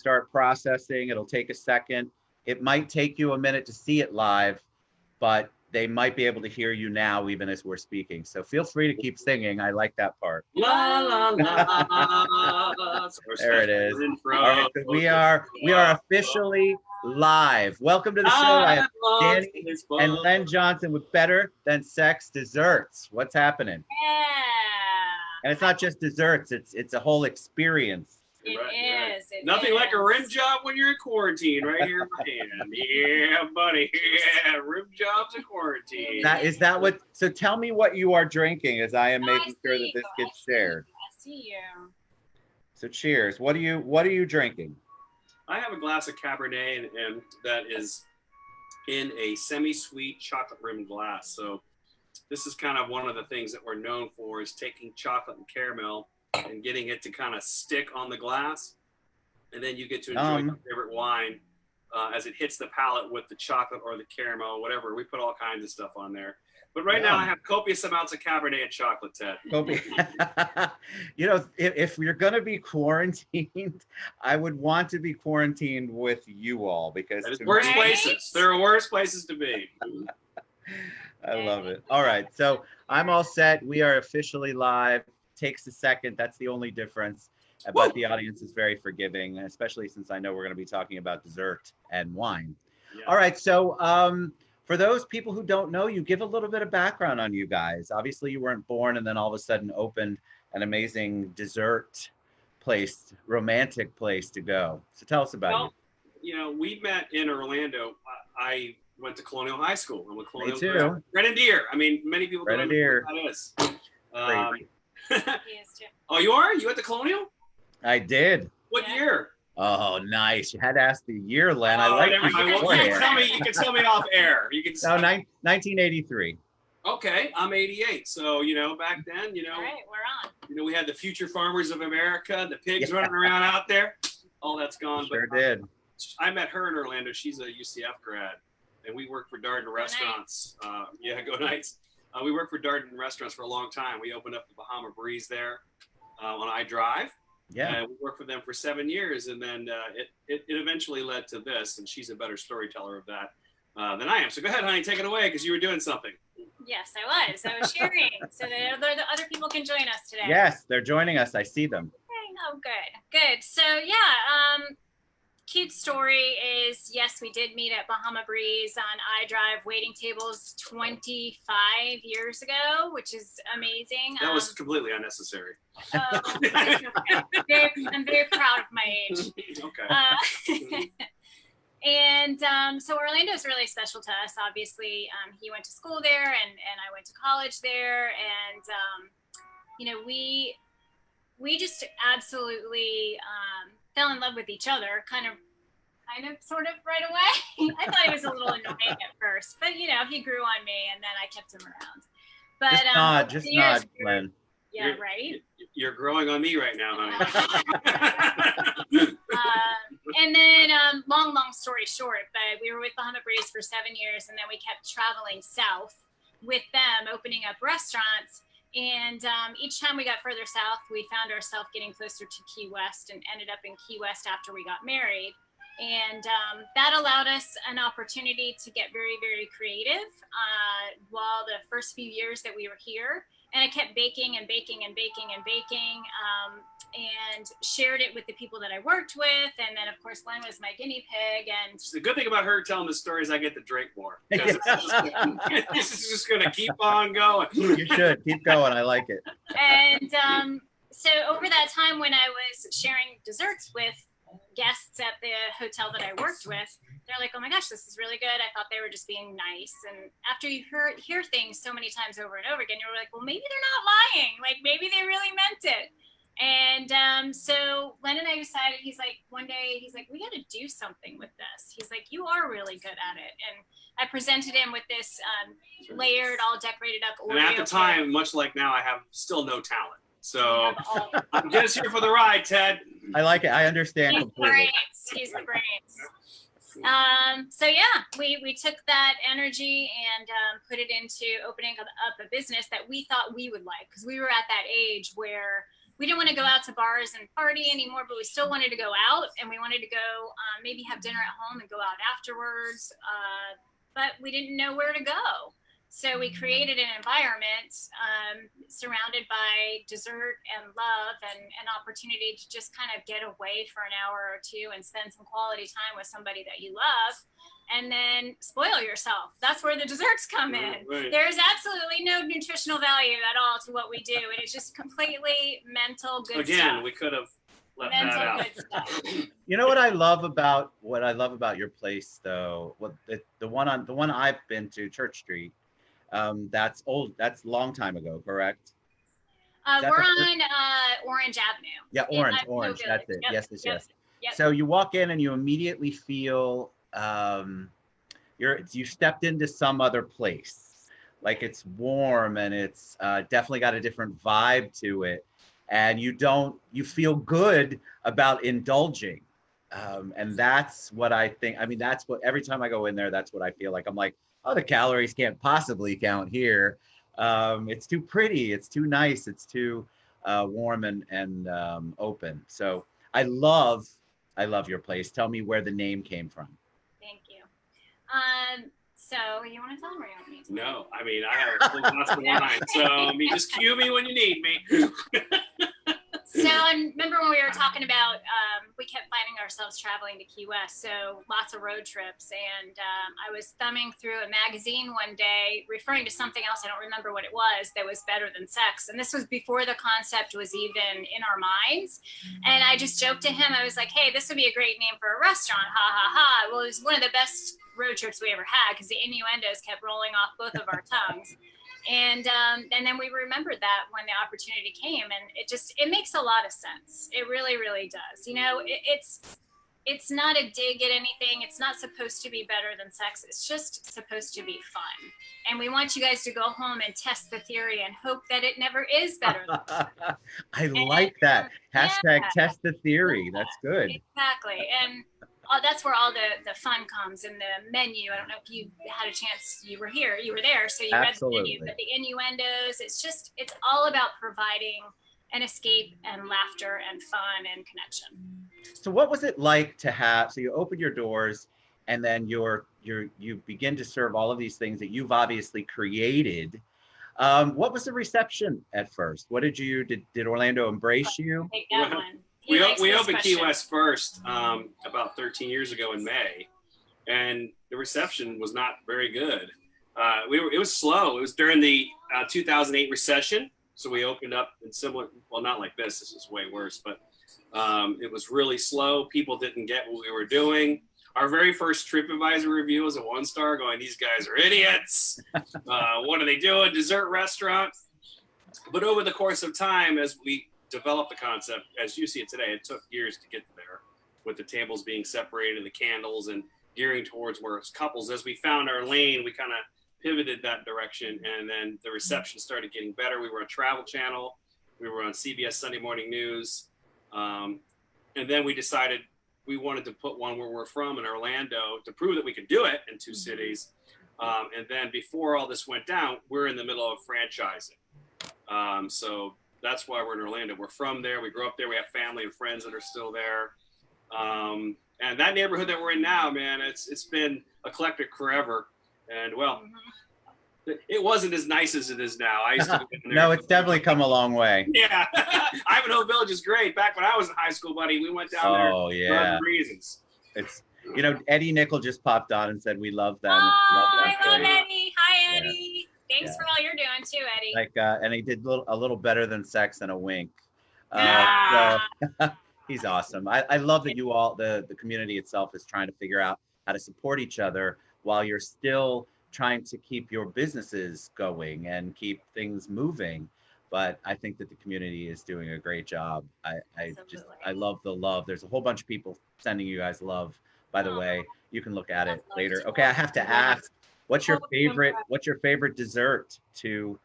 start processing. It'll take a second. It might take you a minute to see it live, but they might be able to hear you now, even as we're speaking. So feel free to keep singing. I like that part. La la la. There it is. All right, so we are officially live. Welcome to the show. I have Dani and Len Johnson with Better Than Sex Desserts. What's happening? Yeah. And it's not just desserts, it's a whole experience. It Right. is. It Nothing is. like a rim job when you're in quarantine, right here in my hand. Yeah, buddy. Yeah, rim jobs in quarantine. Is that what? So tell me what you are drinking, as I am Oh, making sure that this gets shared. I see you. So cheers. What are you drinking? I have a glass of Cabernet, and that is in a semi-sweet chocolate rimmed glass. So this is kind of one of the things that we're known for, is taking chocolate and caramel and getting it to kind of stick on the glass. And then you get to enjoy your favorite wine as it hits the palate with the chocolate or the caramel, whatever. We put all kinds of stuff on there. But right now I have copious amounts of Cabernet and chocolate, Ted. You know, if you're going to be quarantined, I would want to be quarantined with you all, because there's worse places. There are worse places to be. I love it. All right. So I'm all set. We are officially live. Takes a second. That's the only difference. But the audience is very forgiving, especially since I know we're going to be talking about dessert and wine. Yeah. All right. So for those people who don't know you, give a little bit of background on you guys. Obviously, you weren't born and then all of a sudden opened an amazing dessert place, romantic place to go. So tell us about you. You know, we met in Orlando. I went to Colonial High School. I'm a Colonial. Me too. Grenadier. I mean, many people don't know what that is. Oh, you are? You at the Colonial? I did. What year? Oh, nice. You had to ask the year, Len. I like you. You can tell me off air. You can. No, 1983. Okay, I'm 88. So, you know, back then, you know. All right, we're on. You know, we had the future farmers of America, the pigs running around out there. All that's gone. Sure did. I met her in Orlando. She's a UCF grad, and we worked for Darden Restaurants. Yeah, go Knights. We worked for Darden Restaurants for a long time. We opened up the Bahama Breeze there on iDrive. Yeah. We worked for them for 7 years, and then it eventually led to this, and she's a better storyteller of that than I am. So go ahead, honey, take it away, because you were doing something. Yes, I was. I was sharing so that the other people can join us today. Yes, they're joining us. I see them. Okay. Oh, good. So yeah, cute story is, yes, we did meet at Bahama Breeze on iDrive waiting tables 25 years ago, which is amazing. That was completely unnecessary. I'm very proud of my age. Okay. And so Orlando is really special to us. Obviously, he went to school there, and I went to college there, and you know, we just absolutely fell in love with each other, kind of sort of right away. I thought he was a little annoying at first, but you know, he grew on me, and then I kept him around. But just nod, Len. Yeah, right. You're growing on me right now, honey. And then, long story short, but we were with Bahama Breeze for 7 years, and then we kept traveling south with them, opening up restaurants. And each time we got further south, we found ourselves getting closer to Key West, and ended up in Key West after we got married. And that allowed us an opportunity to get very, very creative while the first few years that we were here. And I kept baking and baking and baking and baking, and shared it with the people that I worked with. And then, of course, Len was my guinea pig. And the good thing about her telling the story is I get to drink more. This is just going to keep on going. You should keep going. I like it. And so over that time when I was sharing desserts with guests at the hotel that I worked with, they're like, oh my gosh, this is really good. I thought they were just being nice. And after you hear things so many times over and over again, you're like, well, maybe they're not lying. Like, maybe they really meant it. And so Len and I decided, one day, he's like, we got to do something with this. He's like, you are really good at it. And I presented him with this layered, all decorated up Oreo. And at the time, much like now, I have still no talent. So I'm just here for the ride, Ted. I like it. I understand completely. He's the brains. So yeah, we took that energy and put it into opening up a business that we thought we would like, because we were at that age where we didn't want to go out to bars and party anymore, but we still wanted to go out, and we wanted to go maybe have dinner at home and go out afterwards. But we didn't know where to go. So we created an environment surrounded by dessert and love and an opportunity to just kind of get away for an hour or two and spend some quality time with somebody that you love, and then spoil yourself. That's where the desserts come in. Right. There's absolutely no nutritional value at all to what we do. And it's just completely mental good stuff. Again, we could have left Mental that out. good stuff. You know what I love about your place though? What the one I've been to, Church Street. That's old. That's a long time ago, correct? We're on Orange Avenue. Yeah, Orange. That's it. Yep, Yes. yep. So you walk in and you immediately feel you stepped into some other place. Like it's warm and it's definitely got a different vibe to it, and you feel good about indulging. And that's what I think. I mean, that's what every time I go in there, that's what I feel like. I'm like, oh, the calories can't possibly count here. It's too pretty. It's too nice. It's too warm and open. So I love your place. Tell me where the name came from. Thank you. So you want to tell them or you want me to? No, I mean, I have a full glass of wine, so just cue me when you need me. So and remember when we were talking about, we kept finding ourselves traveling to Key West, so lots of road trips. And I was thumbing through a magazine one day referring to something else, I don't remember what it was, that was better than sex. And this was before the concept was even in our minds. And I just joked to him, I was like, hey, this would be a great name for a restaurant, ha ha ha. Well, it was one of the best road trips we ever had because the innuendos kept rolling off both of our tongues. And then we remembered that when the opportunity came, and it makes a lot of sense. It really, really does. You know, it's not a dig at anything. It's not supposed to be better than sex. It's just supposed to be fun. And we want you guys to go home and test the theory and hope that it never is better than sex. I like that. Hashtag yeah. test the theory. That's good. Exactly. And that's where all the fun comes in the menu. I don't know if you had a chance, you were there, so you Absolutely. read the menu, but the innuendos, it's all about providing an escape and laughter and fun and connection. So what was it like to have, so you open your doors and then you begin to serve all of these things that you've obviously created. What was the reception at first? What did Orlando embrace you? Take that one. We opened Key West first about 13 years ago in May, and the reception was not very good. It was slow. It was during the 2008 recession, so we opened up in similar, well, not like this. This is way worse, but it was really slow. People didn't get what we were doing. Our very first TripAdvisor review was a 1-star, going, "These guys are idiots. What are they doing? Dessert restaurant." But over the course of time, as we developed the concept, as you see it today, it took years to get there, with the tables being separated and the candles and gearing towards where it's couples. As we found our lane, we kind of pivoted that direction, and then the reception started getting better. We were on Travel Channel, we were on CBS Sunday Morning News, and then we decided we wanted to put one where we're from in Orlando to prove that we could do it in 2 cities. And then before all this went down, we're in the middle of franchising. So that's why we're in Orlando. We're from there. We grew up there. We have family and friends that are still there. And that neighborhood that we're in now, man, it's been eclectic forever. And well, it wasn't as nice as it is now. I used to live in there. No, it's definitely come a long way. Yeah. Ivanhoe Village is great. Back when I was in high school, buddy, we went down there Oh, for yeah. other reasons. It's, Eddie Nickel just popped on and said, we love that. I love place. Eddie. Hi, Yeah. Eddie. Thanks Yeah. for all you're doing too, Eddie. Like, and he did a little better than sex and a wink. Yeah. So he's awesome. I love that you all, the community itself is trying to figure out how to support each other while you're still trying to keep your businesses going and keep things moving. But I think that the community is doing a great job. I love the love. There's a whole bunch of people sending you guys love, by the way. You can look at it later. Okay, I have to ask, what's your favorite dessert to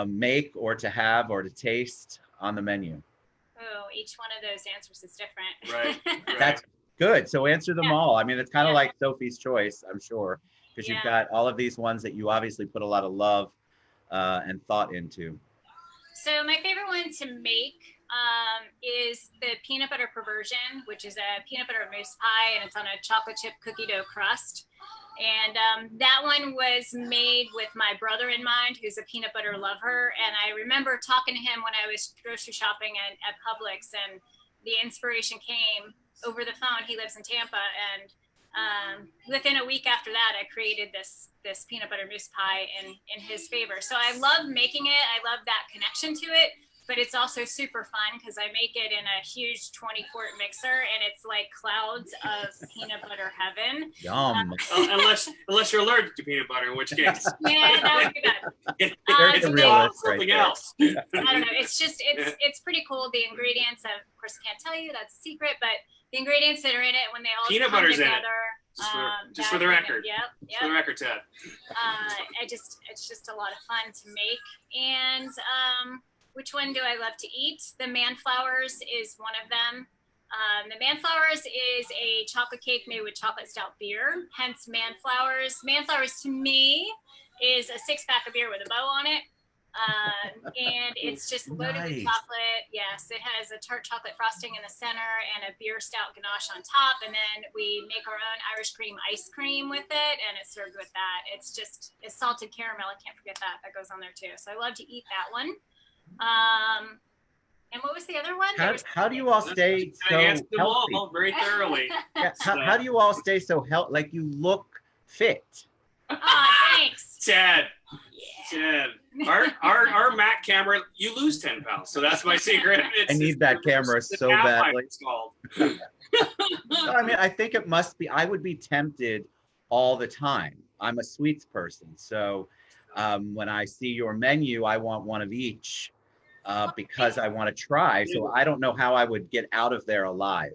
make or to have or to taste on the menu? Oh, each one of those answers is different. Right. That's good. So answer them all. I mean, it's kind of Yeah. like Sophie's Choice, I'm sure, because you've got all of these ones that you obviously put a lot of love and thought into. So my favorite one to make is the peanut butter perversion, which is a peanut butter mousse pie, and it's on a chocolate chip cookie dough crust. And that one was made with my brother in mind, who's a peanut butter lover. And I remember talking to him when I was grocery shopping at Publix, and the inspiration came over the phone. He lives in Tampa, and within a week after that, I created this peanut butter mousse pie in his favor. So I love making it. I love that connection to it. But it's also super fun because I make it in a huge 20-quart mixer, and it's like clouds of peanut butter heaven. Yum. Unless you're allergic to peanut butter, in which case. Yeah, that would be bad. There's a realist right something there. else. I don't know. It's pretty cool. The ingredients, of course, I can't tell you. That's a secret. But the ingredients that are in it, when they all Peanut come butter's together. in it. Just for the record. Yep. For the record, Ted. It's just a lot of fun to make. And which one do I love to eat? The Manflowers is one of them. The Manflowers is a chocolate cake made with chocolate stout beer, hence Manflowers. Manflowers to me is a 6-pack of beer with a bow on it. And it's just loaded with chocolate. Yes, it has a tart chocolate frosting in the center and a beer stout ganache on top. And then we make our own Irish cream ice cream with it, and it's served with that. It's salted caramel. I can't forget that. That goes on there too. So I love to eat that one. And what was the other one? How do you all stay so answered them healthy? all very thoroughly. Yeah, how do you all stay so healthy? Like, you look fit. Oh, thanks. Chad. Yeah. Chad. Our Mac camera, you lose 10 pounds. So that's my secret. I need that camera so badly. It's called. No, I mean, I think it must be. I would be tempted all the time. I'm a sweets person, so when I see your menu, I want one of each because I want to try. So I don't know how I would get out of there alive.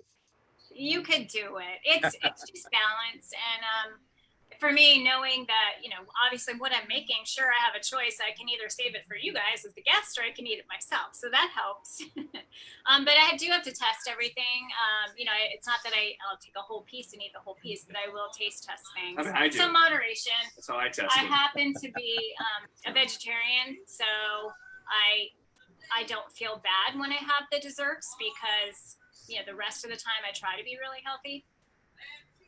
You could do it. It's just balance. And for me, knowing that, obviously what I'm making, sure, I have a choice. I can either save it for you guys as the guest, or I can eat it myself. So that helps. But I do have to test everything. It's not that I'll take a whole piece and eat the whole piece, but I will taste test things. I mean, I do. So moderation. That's how I test I it. happen to be a vegetarian, so I don't feel bad when I have the desserts because, the rest of the time I try to be really healthy.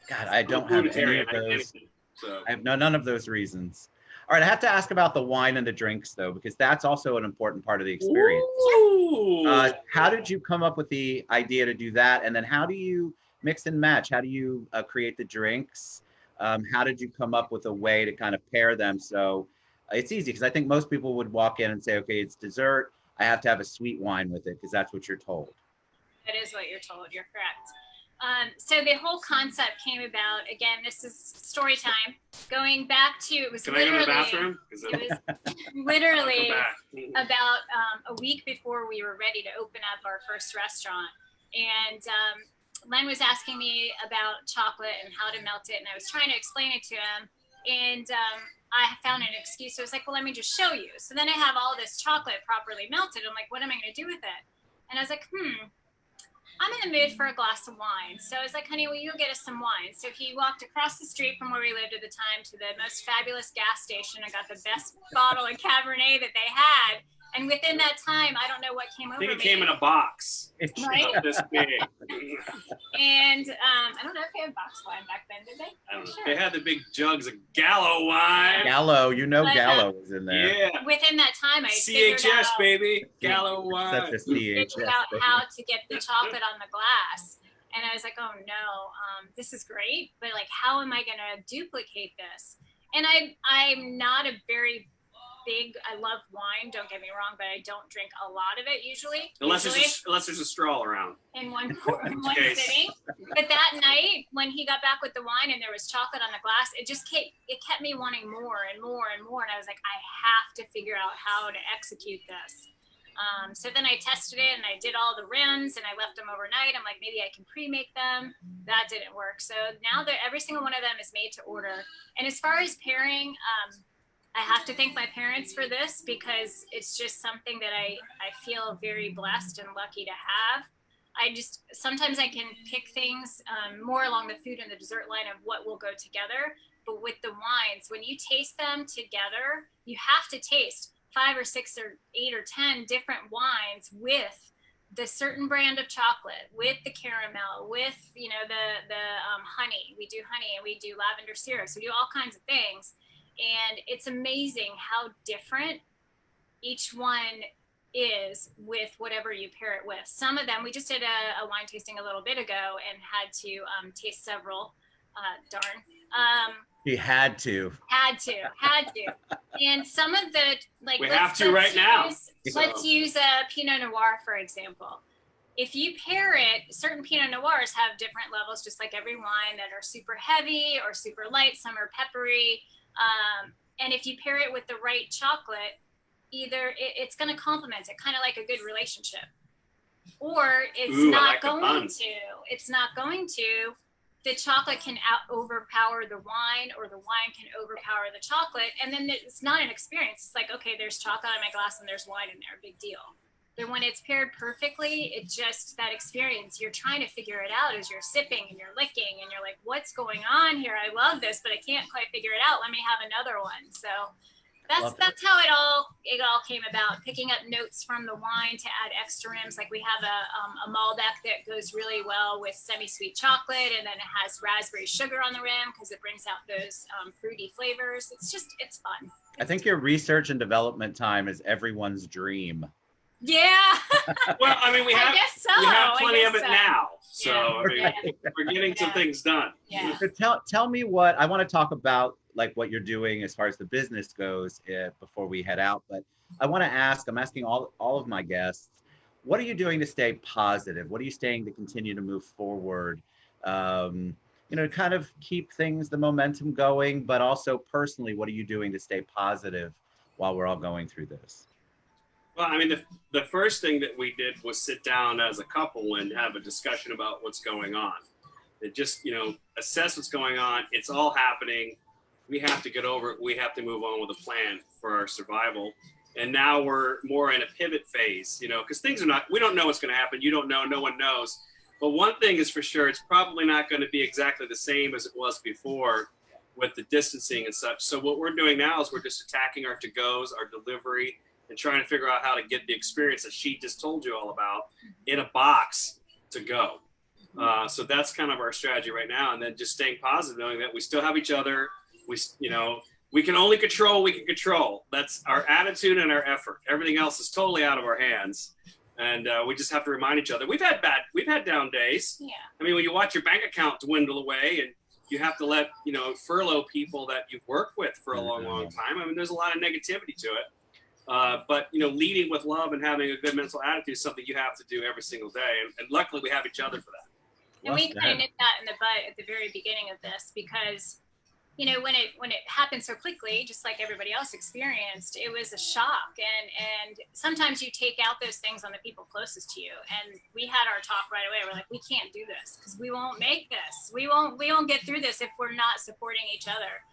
God, I don't have any of those. I have none of those reasons. All right, I have to ask about the wine and the drinks, though, because that's also an important part of the experience. How did you come up with the idea to do that? And then how do you mix and match? How do you create the drinks? How did you come up with a way to kind of pair them? So it's easy, because I think most people would walk in and say, okay, it's dessert. I have to have a sweet wine with it, because that's what you're told. That is what you're told. You're correct. So the whole concept came about, again, this is story time, going back to, it was Can I go to the bathroom? It was literally about a week before we were ready to open up our first restaurant. And Len was asking me about chocolate and how to melt it, and I was trying to explain it to him. And I found an excuse. So I was like, well, let me just show you. So then I have all this chocolate properly melted. I'm like, what am I going to do with it? And I was like, I'm in the mood for a glass of wine. So I was like, honey, will you get us some wine? So he walked across the street from where we lived at the time to the most fabulous gas station and got the best bottle of Cabernet that they had. And within that time, I don't know what came over me. I think it came in a box. Right? This big. And I don't know if they had box wine back then, did they? I don't know. They had the big jugs of Gallo wine. Gallo, Gallo was in there. Yeah. Within that time, I figured CHS, out, baby. Gallo wine. Such a CHS. figured out how to get the chocolate on the glass. And I was like, oh no, this is great, but like, how am I going to duplicate this? And I'm not a very big, I love wine, don't get me wrong, but I don't drink a lot of it usually. Unless there's a straw around. In one sitting. But that night, when he got back with the wine and there was chocolate on the glass, it kept me wanting more and more and more. And I was like, I have to figure out how to execute this. So then I tested it and I did all the rims and I left them overnight. I'm like, maybe I can pre-make them. That didn't work. So now every single one of them is made to order. And as far as pairing, I have to thank my parents for this because it's just something that I feel very blessed and lucky to have. Sometimes I can pick things more along the food and the dessert line of what will go together. But with the wines, when you taste them together, you have to taste 5 or 6 or 8 or 10 different wines with the certain brand of chocolate with the caramel, with, you know, the honey. We do honey and we do lavender syrups. We do all kinds of things. And it's amazing how different each one is with whatever you pair it with. Some of them, we just did a wine tasting a little bit ago and had to taste several. Darn. You had to. And some of the, like, we have to right now. Let's use a Pinot Noir, for example. If you pair it, certain Pinot Noirs have different levels, just like every wine, that are super heavy or super light. Some are peppery. And if you pair it with the right chocolate, either it's going to complement it, kind of like a good relationship, or it's not going to. It's not going to. The chocolate can overpower the wine, or the wine can overpower the chocolate, and then it's not an experience. It's like, okay, there's chocolate in my glass and there's wine in there, big deal. But when it's paired perfectly, it's just that experience. You're trying to figure it out as you're sipping and you're licking, and you're like, what's going on here? I love this, but I can't quite figure it out. Let me have another one. So that's how it all came about. Picking up notes from the wine to add extra rims. Like, we have a Malbec that goes really well with semi-sweet chocolate, and then it has raspberry sugar on the rim because it brings out those fruity flavors. It's fun. I think your research and development time is everyone's dream. Yeah. Well, I mean, we have plenty of it now. So yeah. I mean, we're getting some things done. Yeah. So tell me what I want to talk about, like what you're doing as far as the business goes, before we head out. But I want to ask, I'm asking all of my guests, what are you doing to stay positive? What are you saying to continue to move forward? You know, kind of keep the momentum going, but also personally, what are you doing to stay positive while we're all going through this? Well, I mean, the first thing that we did was sit down as a couple and have a discussion about what's going on. And just, you know, assess what's going on. It's all happening. We have to get over it. We have to move on with a plan for our survival. And now we're more in a pivot phase, you know, because we don't know what's going to happen. You don't know, no one knows. But one thing is for sure, it's probably not going to be exactly the same as it was before with the distancing and such. So what we're doing now is we're just attacking our to-goes, our delivery, and trying to figure out how to get the experience that she just told you all about in a box to go. So that's kind of our strategy right now. And then just staying positive, knowing that we still have each other. We can only control what we can control. That's our attitude and our effort. Everything else is totally out of our hands. And we just have to remind each other. We've had down days. Yeah. I mean, when you watch your bank account dwindle away and you have to furlough people that you've worked with for a long, long time. I mean, there's a lot of negativity to it. But, you know, leading with love and having a good mental attitude is something you have to do every single day. And luckily we have each other for that. And we kind of nipped that in the bud at the very beginning of this, because, you know, when it happened so quickly, just like everybody else experienced, it was a shock. And sometimes you take out those things on the people closest to you. And we had our talk right away. We're like, we can't do this because we won't make this. We won't get through this if we're not supporting each other.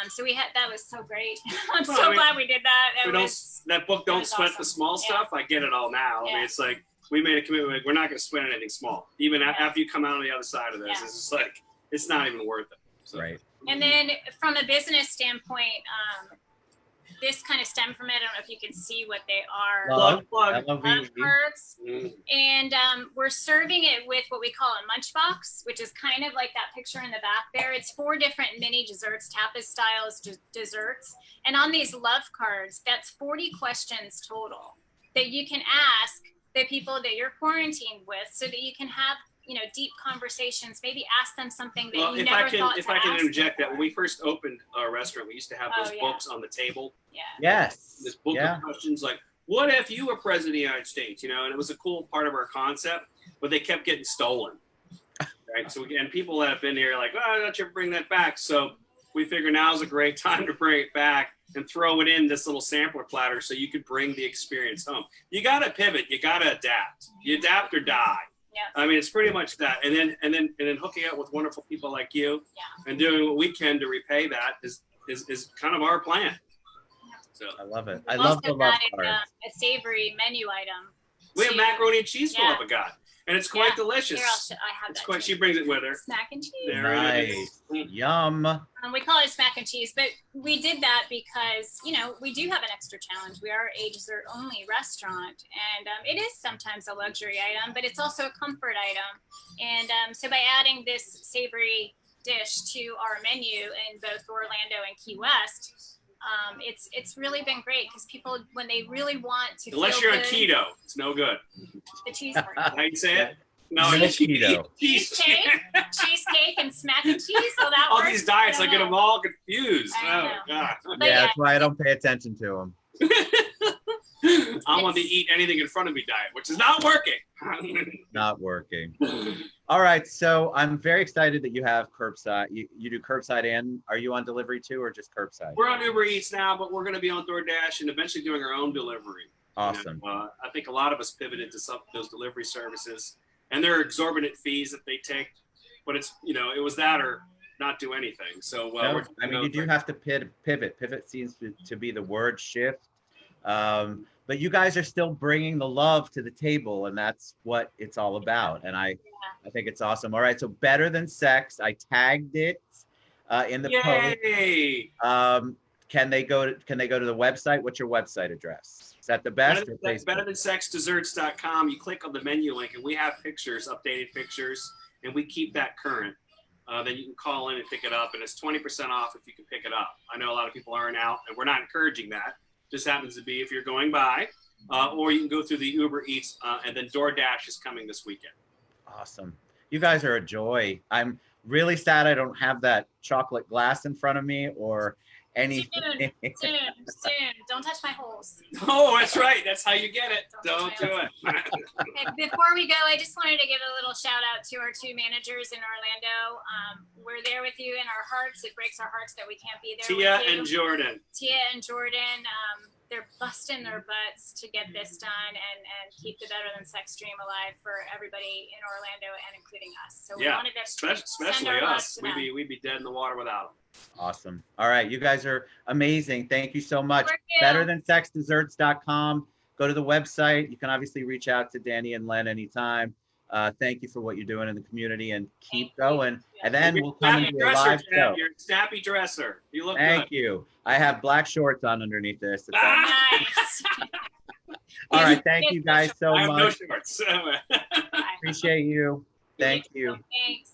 So that was so great. I'm glad we did that. That book, Don't Sweat the Small Stuff. I get it all now. I mean, it's like, we made a commitment, like, we're not going to sweat anything small. Even after you come out on the other side of this, it's just like, it's not even worth it. So. Right. And then from a business standpoint, this kind of stemmed from it. I don't know if you can see what they are. Love cards. And we're serving it with what we call a munch box, which is kind of like that picture in the back there. It's 4 different mini desserts, tapas styles desserts. And on these love cards, that's 40 questions total that you can ask the people that you're quarantined with, so that you can have, you know, deep conversations. Maybe ask them something that you never thought to ask. If I can interject that, when we first opened our restaurant, we used to have those books on the table. Yeah. Yes. This book of questions, like, what if you were president of the United States? You know, and it was a cool part of our concept, but they kept getting stolen. Right. So again, people that have been here are like, oh, don't you ever bring that back? So we figure now's a great time to bring it back and throw it in this little sampler platter so you could bring the experience home. You got to pivot. You got to adapt. You adapt or die. Yeah. I mean, it's pretty much that. And then hooking up with wonderful people like you and doing what we can to repay that is kind of our plan. So I love it. I love the love cards. A savory menu item. We have macaroni and cheese Philippa got. and it's quite delicious. Here, I have It's that quite. too. She brings it with her. Smack and cheese. There it is. Nice. Yum. We call it smack and cheese, but we did that because, you know, we do have an extra challenge. We are a dessert only restaurant, and it is sometimes a luxury item, but it's also a comfort item. And so by adding this savory dish to our menu in both Orlando and Key West, it's really been great because people, when they really want to Unless feel you're on good, keto, it's no good. the cheese part. How you say it? No, No it's keto. Cheesecake, cheesecake, and smack and cheese. Well, that all works. these diets, I get them all confused. I Oh know. God. But Yeah, yeah. that's why I don't pay attention to them. I'm on the eat anything in front of me diet, which is not working. Not working. All right, so I'm very excited that you have curbside. You do curbside, and are you on delivery too, or just curbside? We're on Uber Eats now, but we're going to be on DoorDash and eventually doing our own delivery. Awesome. I think a lot of us pivoted to some of those delivery services, and there are exorbitant fees that they take. But it's, you know, it was that or not do anything. So No, I mean, you do have to pivot. Pivot seems to be the word shift. But you guys are still bringing the love to the table, and that's what it's all about. And I think it's awesome. All right, so Better Than Sex. I tagged it in the Yay! post. Can they go to the website? What's your website address? Is that the best? BetterThanSexDesserts.com. You click on the menu link, and we have pictures, updated pictures, and we keep that current. Then you can call in and pick it up, and it's 20% off if you can pick it up. I know a lot of people aren't out, and we're not encouraging that. Just happens to be if you're going by, or you can go through the Uber Eats, and then DoorDash is coming this weekend. Awesome. You guys are a joy. I'm really sad I don't have that chocolate glass in front of me or anything. Soon. Don't touch my holes. Oh, that's right. That's how you get it. Don't do it. Okay, before we go, I just wanted to give a little shout out to our two managers in Orlando. We're there with you in our hearts. It breaks our hearts that we can't be there Tia with you. and Jordan. Tia and Jordan, they're busting their butts to get this done and keep the Better Than Sex dream alive for everybody in Orlando and including us. So we wanted to especially send our love us. to them. We'd be dead in the water without them. Awesome. All right. You guys are amazing. Thank you so much. Thank you. BetterThanSexDesserts.com. Go to the website. You can obviously reach out to Dani and Len anytime. Thank you for what you're doing in the community, and keep going. And then we'll come and do a live show. You're a snappy dresser. You look Thank good. you. I have black shorts on underneath this. Nice. All right. Thank you guys so I have no much. shorts. Appreciate you. Thank you. Thanks.